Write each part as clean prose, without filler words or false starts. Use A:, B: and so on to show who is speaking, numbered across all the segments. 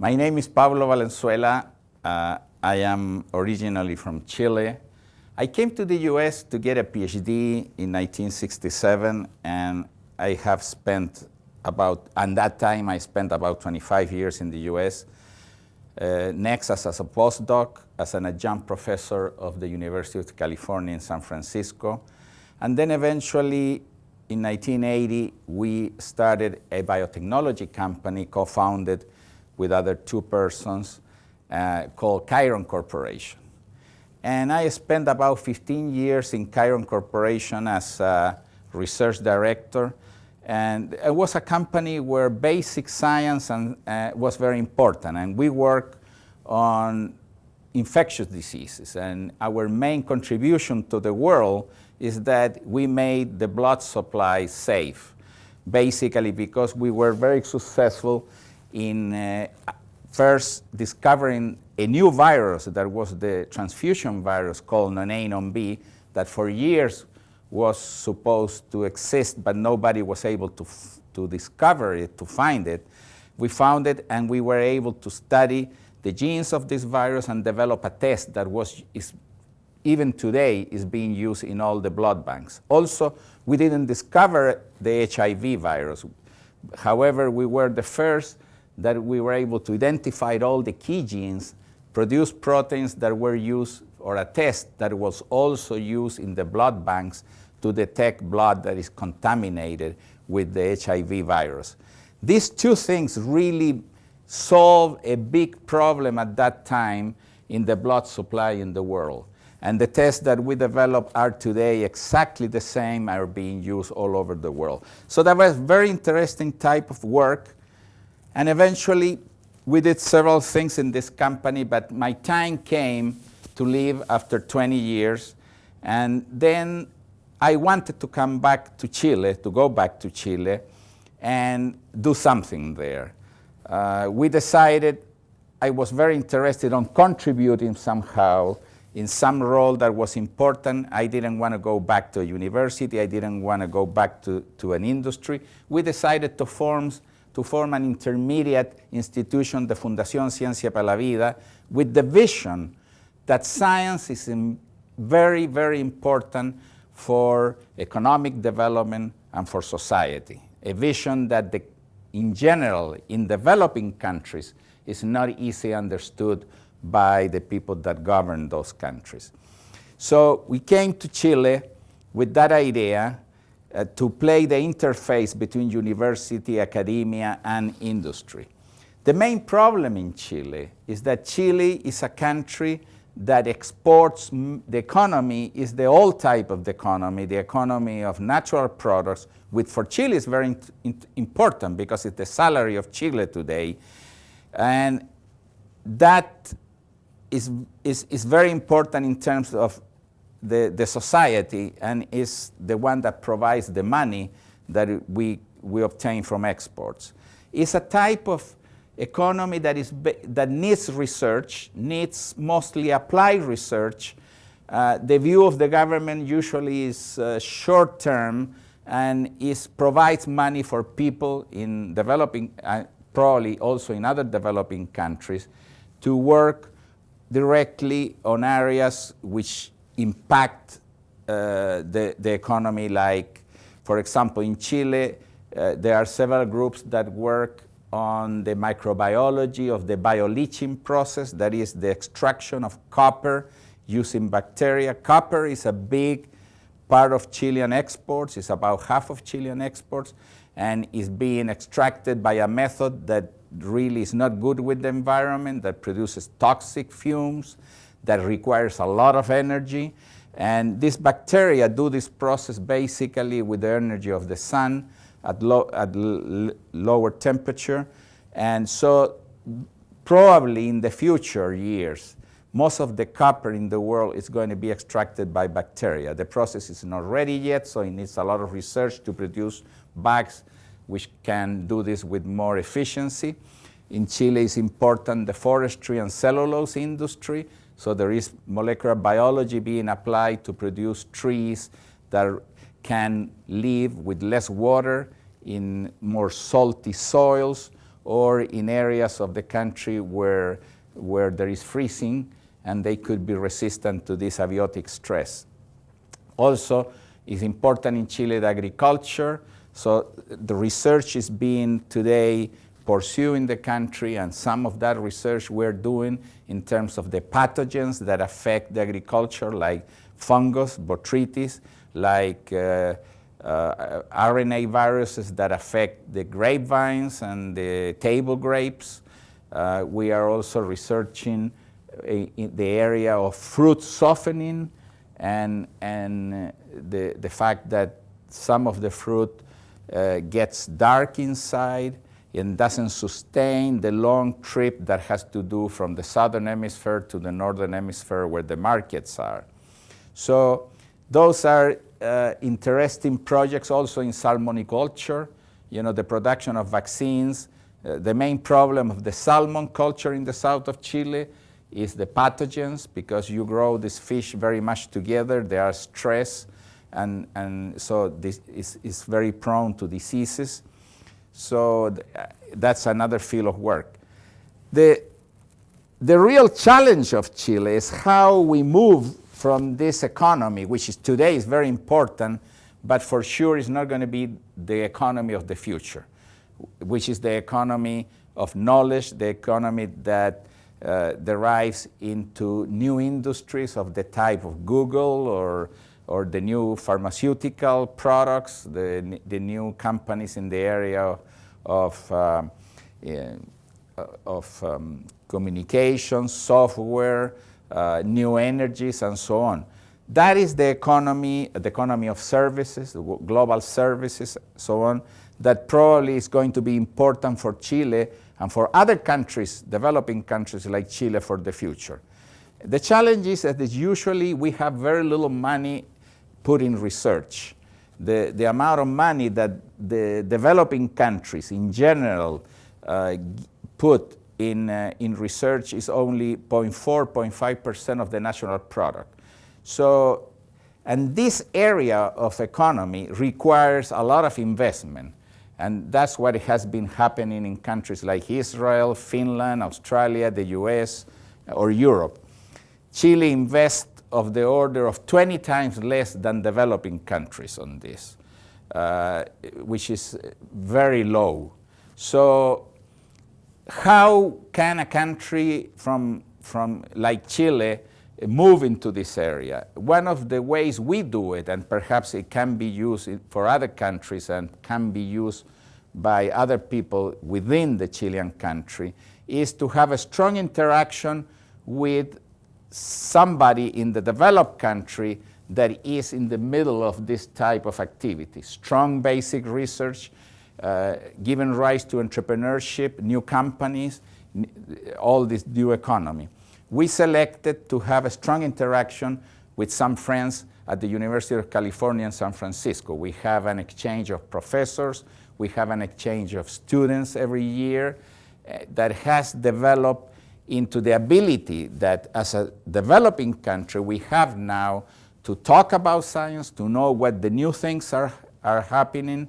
A: My name is Pablo Valenzuela. I am originally from Chile. I came to the US to get a PhD in 1967, and I have spent at that time I spent about 25 years in the US. Next as a postdoc, as an adjunct professor of the University of California in San Francisco. And then eventually, in 1980, we started a biotechnology company co-founded with other two persons called Chiron Corporation. And I spent about 15 years in Chiron Corporation as a research director. And it was a company where basic science was very important. And we work on infectious diseases. And our main contribution to the world is that we made the blood supply safe, basically because we were very successful in first discovering a new virus that was the transfusion virus called non-A, non-B, that for years was supposed to exist, but nobody was able to discover it, to find it. We found it, and we were able to study the genes of this virus and develop a test that even today is being used in all the blood banks. Also, we didn't discover the HIV virus. However, we were the first that we were able to identify all the key genes, produce proteins that were used, or a test that was also used in the blood banks to detect blood that is contaminated with the HIV virus. These two things really solved a big problem at that time in the blood supply in the world. And the tests that we developed are today exactly the same, are being used all over the world. So that was a very interesting type of work. And eventually, we did several things in this company, but my time came to leave after 20 years. And then I wanted to come back to Chile, to go back to Chile, and do something there. We decided I was very interested on contributing somehow in some role that was important. I didn't want to go back to a university. I didn't want to go back to an industry. We decided to form an intermediate institution, the Fundacion Ciencia para la Vida, with the vision that science is very, very important for economic development and for society. A vision that in general, in developing countries, is not easily understood by the people that govern those countries. So we came to Chile with that idea to play the interface between university, academia, and industry. The main problem in Chile is that Chile is a country that exports. The economy is the old type of the economy of natural products, which for Chile is very important because it's the salary of Chile today. And that is very important in terms of the society, and is the one that provides the money that we obtain from exports. It's a type of economy that needs research, needs mostly applied research. The view of the government usually is short-term and provides money for people in developing, probably also in other developing countries, to work directly on areas which impact the economy. Like, for example, in Chile, there are several groups that work on the microbiology of the bio-leaching process, that is the extraction of copper using bacteria. Copper is a big part of Chilean exports. It's about half of Chilean exports, and is being extracted by a method that really is not good with the environment, that produces toxic fumes, that requires a lot of energy. And these bacteria do this process basically with the energy of the sun at lower temperature. And so probably in the future years, most of the copper in the world is going to be extracted by bacteria. The process is not ready yet, so it needs a lot of research to produce bags which can do this with more efficiency. In Chile, it's important the forestry and cellulose industry. So there is molecular biology being applied to produce trees that can live with less water in more salty soils, or in areas of the country where there is freezing, and they could be resistant to this abiotic stress. Also, it's important in Chile, the agriculture. So the research is being today pursued in the country, and some of that research we're doing in terms of the pathogens that affect the agriculture, like fungus, botrytis, like RNA viruses that affect the grapevines and the table grapes. We are also researching in the area of fruit softening, and the fact that some of the fruit gets dark inside and doesn't sustain the long trip that has to do from the southern hemisphere to the northern hemisphere where the markets are. So those are interesting projects also in salmoniculture, the production of vaccines. The main problem of the salmon culture in the south of Chile is the pathogens, because you grow this fish very much together. They are stressed, and so this is very prone to diseases. So that's another field of work. The real challenge of Chile is how we move from this economy, which is today is very important, but for sure is not going to be the economy of the future, which is the economy of knowledge, the economy that derives into new industries of the type of Google or the new pharmaceutical products, the new companies in the area of communication, software, new energies, and so on. That is the economy of services, global services, so on, that probably is going to be important for Chile and for other countries, developing countries like Chile, for the future. The challenge is that usually we have very little money put in research. The amount of money that the developing countries in general put in research is only 0.4, 0.5% of the national product. So, and this area of economy requires a lot of investment. And that's what has been happening in countries like Israel, Finland, Australia, the US, or Europe. Chile invests of the order of 20 times less than developing countries on this, which is very low. So how can a country from like Chile move into this area? One of the ways we do it, and perhaps it can be used for other countries and can be used by other people within the Chilean country, is to have a strong interaction with somebody in the developed country that is in the middle of this type of activity. Strong basic research, giving rise to entrepreneurship, new companies, all this new economy. We selected to have a strong interaction with some friends at the University of California in San Francisco. We have an exchange of professors, we have an exchange of students every year that has developed into the ability that as a developing country we have now to talk about science, to know what the new things are happening,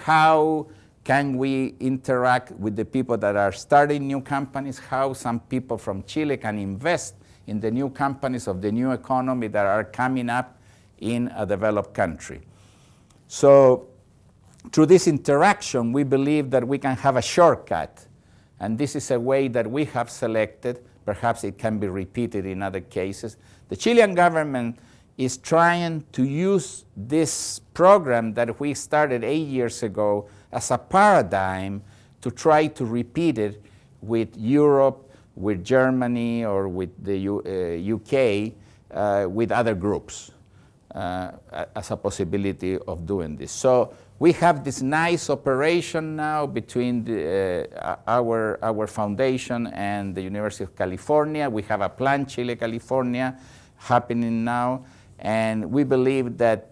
A: how can we interact with the people that are starting new companies, how some people from Chile can invest in the new companies of the new economy that are coming up in a developed country. So through this interaction, we believe that we can have a shortcut. And this is a way that we have selected. Perhaps it can be repeated in other cases. The Chilean government is trying to use this program that we started 8 years ago as a paradigm to try to repeat it with Europe, with Germany, or with the UK, with other groups as a possibility of doing this. So we have this nice operation now between our foundation and the University of California. We have a Plan Chile, California happening now, and we believe that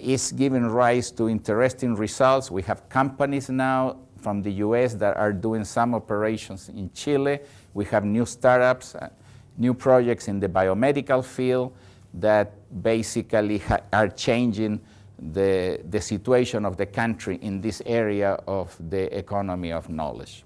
A: it's giving rise to interesting results. We have companies now from the US that are doing some operations in Chile. We have new startups, new projects in the biomedical field that basically are changing the situation of the country in this area of the economy of knowledge.